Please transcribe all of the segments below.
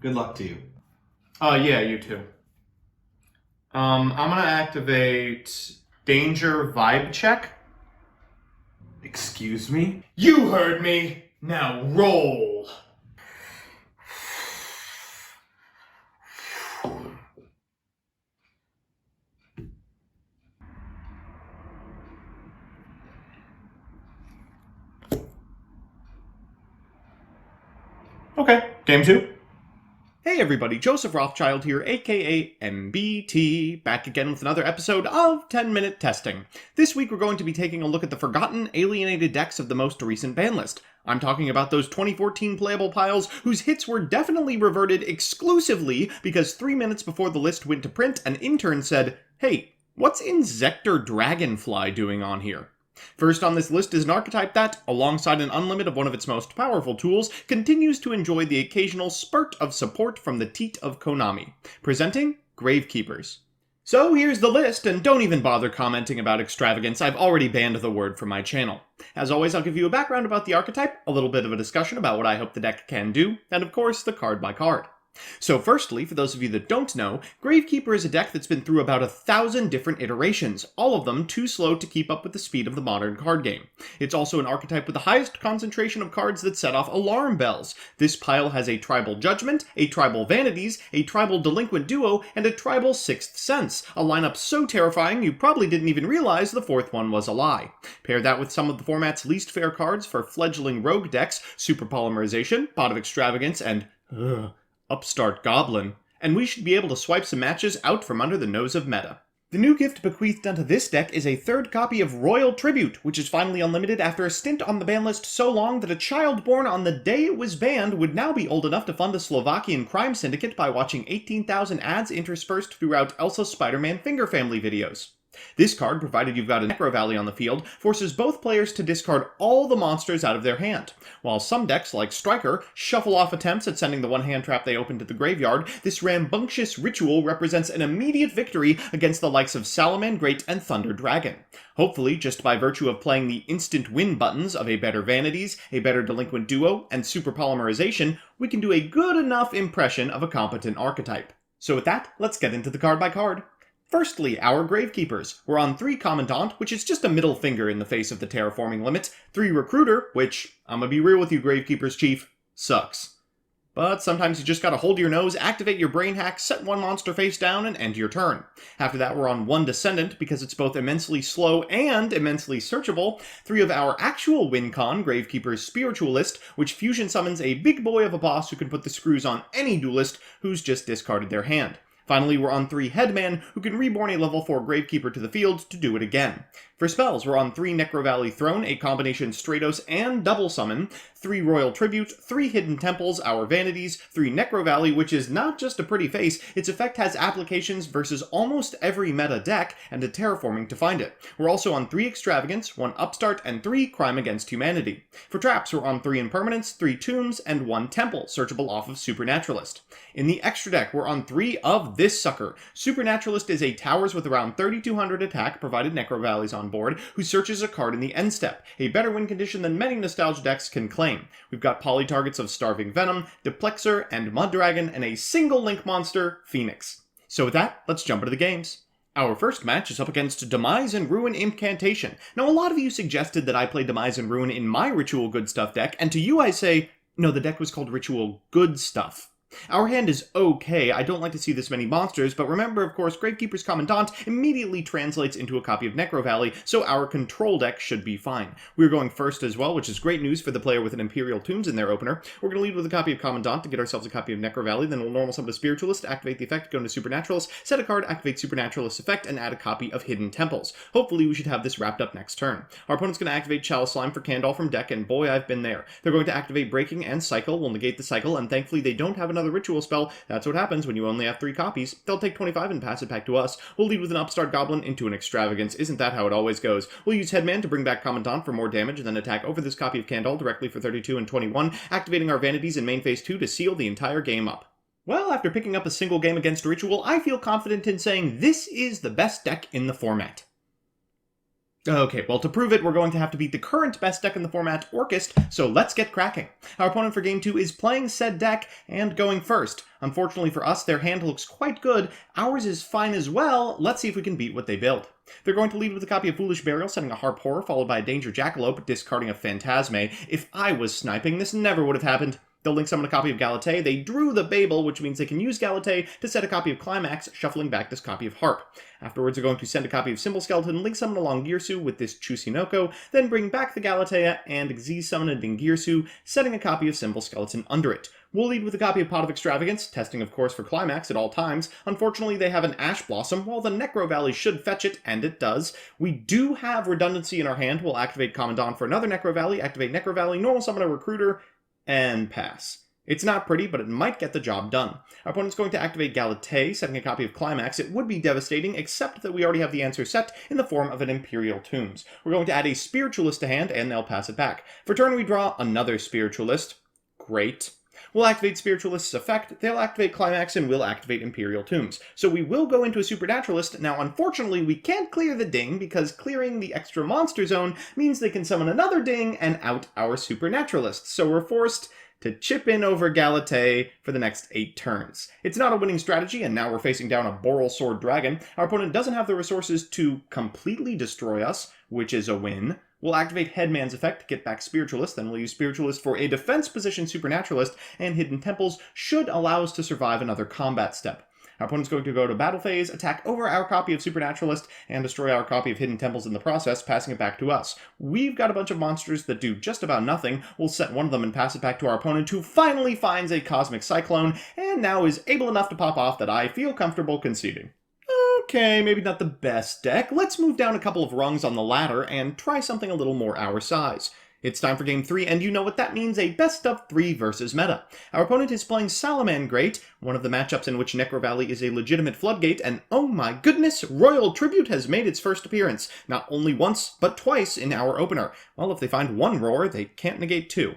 Good luck to you. Yeah, you too. I'm gonna activate Danger Vibe Check. Excuse me? You heard me! Now roll! Okay, game 2. Hey everybody, Joseph Rothschild here, aka MBT, back again with another episode of 10-Minute Testing. This week we're going to be taking a look at the forgotten, alienated decks of the most recent ban list. I'm talking about those 2014 playable piles whose hits were definitely reverted exclusively because 3 minutes before the list went to print, an intern said, "Hey, what's Inzector Dragonfly doing on here?" First on this list is an archetype that, alongside an unlimit of one of its most powerful tools, continues to enjoy the occasional spurt of support from the teat of Konami. Presenting Gravekeepers. So here's the list, and don't even bother commenting about extravagance, I've already banned the word from my channel. As always, I'll give you a background about the archetype, a little bit of a discussion about what I hope the deck can do, and of course, the card by card. So firstly, for those of you that don't know, Gravekeeper is a deck that's been through about 1,000 different iterations, all of them too slow to keep up with the speed of the modern card game. It's also an archetype with the highest concentration of cards that set off alarm bells. This pile has a Tribal Judgment, a Tribal Vanities, a Tribal Delinquent Duo, and a Tribal Sixth Sense, a lineup so terrifying you probably didn't even realize the fourth one was a lie. Pair that with some of the format's least fair cards for fledgling rogue decks, Super Polymerization, Pot of Extravagance, and Upstart Goblin, and we should be able to swipe some matches out from under the nose of meta. The new gift bequeathed onto this deck is a third copy of Royal Tribute, which is finally unlimited after a stint on the ban list so long that a child born on the day it was banned would now be old enough to fund a Slovakian crime syndicate by watching 18,000 ads interspersed throughout Elsa Spider-Man Finger Family videos. This card, provided you've got a Necro Valley on the field, forces both players to discard all the monsters out of their hand. While some decks, like Striker, shuffle off attempts at sending the one hand trap they open to the graveyard, this rambunctious ritual represents an immediate victory against the likes of Salamangreat and Thunder Dragon. Hopefully, just by virtue of playing the instant win buttons of a better Vanities, a better Delinquent Duo, and Super Polymerization, we can do a good enough impression of a competent archetype. So with that, let's get into the card by card. Firstly, our Gravekeepers. We're on 3 Commandant, which is just a middle finger in the face of the terraforming limit, 3 Recruiter, which, I'm gonna be real with you Gravekeepers Chief, sucks. But sometimes you just gotta hold your nose, activate your brain hack, set one monster face down, and end your turn. After that we're on 1 Descendant, because it's both immensely slow and immensely searchable, 3 of our actual win con, Gravekeeper's Spiritualist, which fusion summons a big boy of a boss who can put the screws on any duelist who's just discarded their hand. Finally, we're on 3 Headman, who can reborn a level 4 Gravekeeper to the field to do it again. For spells, we're on 3 Necro Valley Throne, a combination Stratos and Double Summon, 3 Royal Tribute, 3 Hidden Temples, our Vanities, 3 Necro Valley, which is not just a pretty face, its effect has applications versus almost every meta deck, and a terraforming to find it. We're also on 3 Extravagance, 1 Upstart, and 3 Crime Against Humanity. For traps, we're on 3 Impermanence, 3 Tombs, and 1 Temple, searchable off of Supernaturalist. In the extra deck, we're on 3 of this sucker. Supernaturalist is a towers with around 3,200 attack, provided Necro Valley's on board, who searches a card in the end step, a better win condition than many nostalgia decks can claim. We've got poly targets of Starving Venom, Duplexer, and Mud Dragon, and a single link monster, Phoenix. So with that, let's jump into the games. Our first match is up against Demise and Ruin Incantation. Now, a lot of you suggested that I play Demise and Ruin in my Ritual Good Stuff deck, and to you I say, no, the deck was called Ritual Good Stuff. Our hand is okay, I don't like to see this many monsters, but remember, of course, Gravekeeper's Commandant immediately translates into a copy of Necro Valley, so our control deck should be fine. We're going first as well, which is great news for the player with an Imperial Tombs in their opener. We're going to lead with a copy of Commandant to get ourselves a copy of Necro Valley, then we'll normal summon a Spiritualist, activate the effect, go into Supernaturalist, set a card, activate Supernaturalist effect, and add a copy of Hidden Temples. Hopefully we should have this wrapped up next turn. Our opponent's going to activate Chalice Slime for Candle from deck, and boy, I've been there. They're going to activate Breaking and Cycle, we'll negate the cycle, and thankfully they don't have another ritual spell. That's what happens when you only have 3 copies. They'll take 25 and pass it back to us. We'll lead with an Upstart Goblin into an Extravagance. Isn't that how it always goes? We'll use Headman to bring back Commandant for more damage, and then attack over this copy of Candle directly for 32 and 21, activating our Vanities in main phase 2 to seal the entire game up. Well, after picking up a single game against Ritual, I feel confident in saying this is the best deck in the format. Okay, well, to prove it, we're going to have to beat the current best deck in the format, Orcust, so let's get cracking. Our opponent for Game 2 is playing said deck and going first. Unfortunately for us, their hand looks quite good. Ours is fine as well. Let's see if we can beat what they build. They're going to lead with a copy of Foolish Burial, setting a Harp Horror, followed by a Danger Jackalope, discarding a Phantasme. If I was sniping, this never would have happened. They'll link summon a copy of Galatea. They drew the Babel, which means they can use Galatea to set a copy of Climax, shuffling back this copy of Harp. Afterwards, they're going to send a copy of Symbol Skeleton, link summon a Longirsu with this Chusinoko, then bring back the Galatea and Z-summon a Dingirsu, setting a copy of Symbol Skeleton under it. We'll lead with a copy of Pot of Extravagance, testing of course for Climax at all times. Unfortunately, they have an Ash Blossom. While the Necro Valley should fetch it, and it does, we do have redundancy in our hand. We'll activate Commandant for another Necro Valley, activate Necro Valley, normal summon a Recruiter, and pass. It's not pretty, but it might get the job done. Our opponent's going to activate Galatea, setting a copy of Climax. It would be devastating, except that we already have the answer set in the form of an Imperial Tombs. We're going to add a Spiritualist to hand, and they'll pass it back. For turn, we draw another Spiritualist. Great. We'll activate Spiritualist's effect, they'll activate Climax, and we'll activate Imperial Tombs. So we will go into a Supernaturalist. Now, unfortunately, we can't clear the ding, because clearing the extra monster zone means they can summon another ding and out our Supernaturalist. So we're forced to chip in over Galatea for the next 8 turns. It's not a winning strategy, and now we're facing down a Boral Sword Dragon. Our opponent doesn't have the resources to completely destroy us, which is a win. We'll activate Headman's effect to get back Spiritualist, then we'll use Spiritualist for a defense position Supernaturalist, and Hidden Temples should allow us to survive another combat step. Our opponent's going to go to battle phase, attack over our copy of Supernaturalist, and destroy our copy of Hidden Temples in the process, passing it back to us. We've got a bunch of monsters that do just about nothing. We'll set one of them and pass it back to our opponent, who finally finds a Cosmic Cyclone, and now is able enough to pop off that I feel comfortable conceding. Okay, maybe not the best deck. Let's move down a couple of rungs on the ladder and try something a little more our size. It's time for Game 3, and you know what that means, a best-of-3 versus meta. Our opponent is playing Salamangreat, one of the matchups in which Necro Valley is a legitimate floodgate, and oh my goodness, Royal Tribute has made its first appearance. Not only once, but twice in our opener. Well, if they find one Roar, they can't negate 2.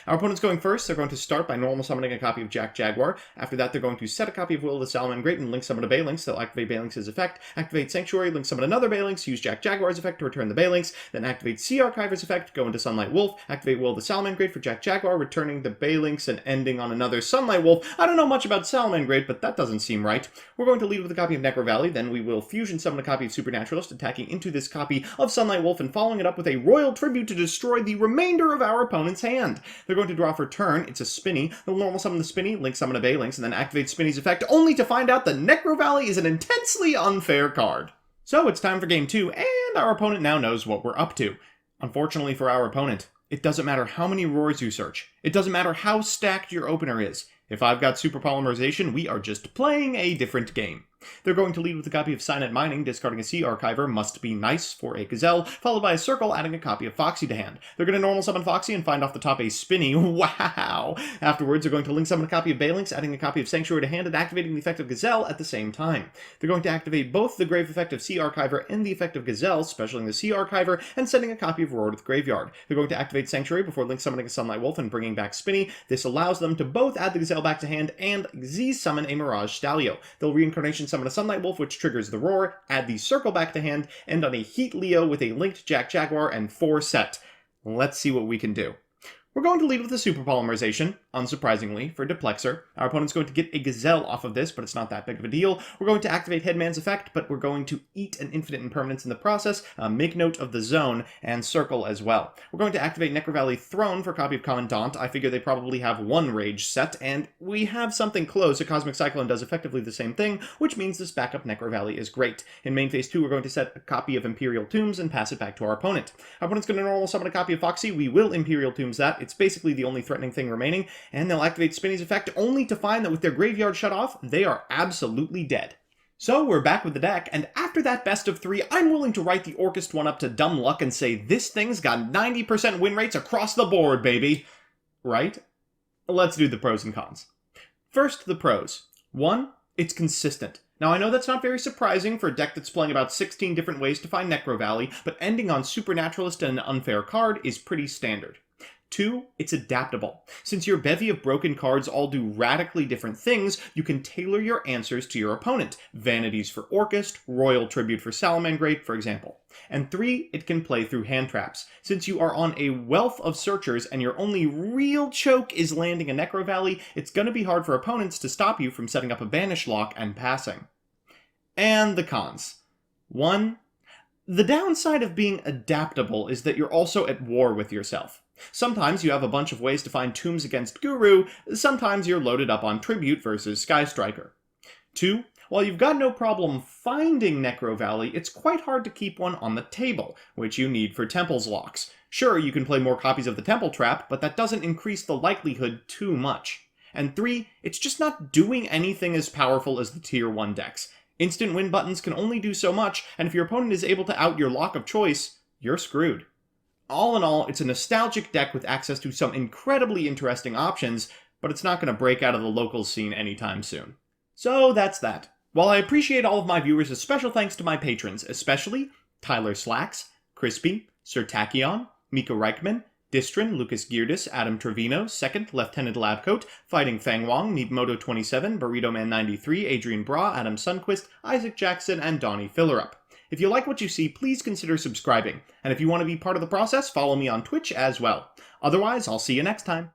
Our opponent's going first. They're going to start by normal summoning a copy of Jack Jaguar. After that, they're going to set a copy of Will of the Salamangreat and link summon a Balinx. They'll activate Balinx's effect, activate Sanctuary, link summon another Balinx, use Jack Jaguar's effect to return the Balinx, then activate Sea Archiver's effect, go into Sunlight Wolf, activate Will of the Salamangreat for Jack Jaguar, returning the Balinx and ending on another Sunlight Wolf. I don't know much about Salamangreat, but that doesn't seem right. We're going to lead with a copy of Necro Valley, then we will fusion summon a copy of Supernaturalist, attacking into this copy of Sunlight Wolf and following it up with a Royal Tribute to destroy the remainder of our opponent's hand. They're going to draw for turn, it's a Spinny. They'll normal summon the Spinny, link summon a Balinx, and then activate Spinny's effect, only to find out that Necro Valley is an intensely unfair card. So it's time for Game 2, and our opponent now knows what we're up to. Unfortunately for our opponent, it doesn't matter how many Roars you search. It doesn't matter how stacked your opener is. If I've got Super Polymerization, we are just playing a different game. They're going to lead with a copy of Signet Mining, discarding a Sea Archiver, must be nice for a Gazelle, followed by a Circle, adding a copy of Foxy to hand. They're going to normal summon Foxy and find off the top a Spinny. Wow! Afterwards, they're going to link summon a copy of Balinx, adding a copy of Sanctuary to hand, and activating the effect of Gazelle at the same time. They're going to activate both the Grave effect of Sea Archiver and the effect of Gazelle, specialing the Sea Archiver, and sending a copy of Roar to the Graveyard. They're going to activate Sanctuary before link summoning a Sunlight Wolf and bringing back Spinny. This allows them to both add the Gazelle back to hand and Z-summon a Mirage Stalio. They'll reincarnation summon a Sunlight Wolf, which triggers the Roar, add the Circle back to hand, end on a Heat Leo with a linked Jack Jaguar and 4 set. Let's see what we can do. We're going to lead with a Super Polymerization, unsurprisingly, for Duplexer. Our opponent's going to get a Gazelle off of this, but it's not that big of a deal. We're going to activate Headman's effect, but we're going to eat an Infinite Impermanence in the process, make note of the zone, and Circle as well. We're going to activate Necro Valley Throne for a copy of Commandant. I figure they probably have one Rage set, and we have something close. A Cosmic Cyclone does effectively the same thing, which means this backup Necro Valley is great. In main phase 2, we're going to set a copy of Imperial Tombs and pass it back to our opponent. Our opponent's going to normal summon a copy of Foxy. We will Imperial Tombs that. It's basically the only threatening thing remaining, and they'll activate Spinny's effect only to find that with their graveyard shut off, they are absolutely dead. So we're back with the deck, and after that best of 3, I'm willing to write the Orcust one up to dumb luck and say this thing's got 90% win rates across the board, baby. Right? Let's do the pros and cons. First, the pros. 1, it's consistent. Now, I know that's not very surprising for a deck that's playing about 16 different ways to find Necro Valley, but ending on Supernaturalist and an unfair card is pretty standard. 2, it's adaptable. Since your bevy of broken cards all do radically different things, you can tailor your answers to your opponent. Vanities for Orcust, Royal Tribute for Salamangreat, for example. And 3, it can play through hand traps. Since you are on a wealth of searchers and your only real choke is landing a Necro Valley, it's going to be hard for opponents to stop you from setting up a Banish lock and passing. And the cons. 1. The downside of being adaptable is that you're also at war with yourself. Sometimes you have a bunch of ways to find tombs against Guru, sometimes you're loaded up on Tribute versus Sky Striker. 2. While you've got no problem finding Necro Valley, it's quite hard to keep one on the table, which you need for Temple's locks. Sure, you can play more copies of the Temple Trap, but that doesn't increase the likelihood too much. And 3, it's just not doing anything as powerful as the Tier 1 decks. Instant win buttons can only do so much, and if your opponent is able to out your lock of choice, you're screwed. All in all, it's a nostalgic deck with access to some incredibly interesting options, but it's not going to break out of the local scene anytime soon. So that's that. While I appreciate all of my viewers, a special thanks to my patrons, especially Tyler Slacks, Crispy, Sir Tachyon, Mika Reichman, Distrin, Lucas Geardis, Adam Trevino, 2nd, Lieutenant Labcoat, Fighting Fang Wong, Meatmoto27, Burrito Man 93, Adrian Bra, Adam Sunquist, Isaac Jackson, and Donnie Fillerup. If you like what you see, please consider subscribing, and if you want to be part of the process, follow me on Twitch as well. Otherwise, I'll see you next time.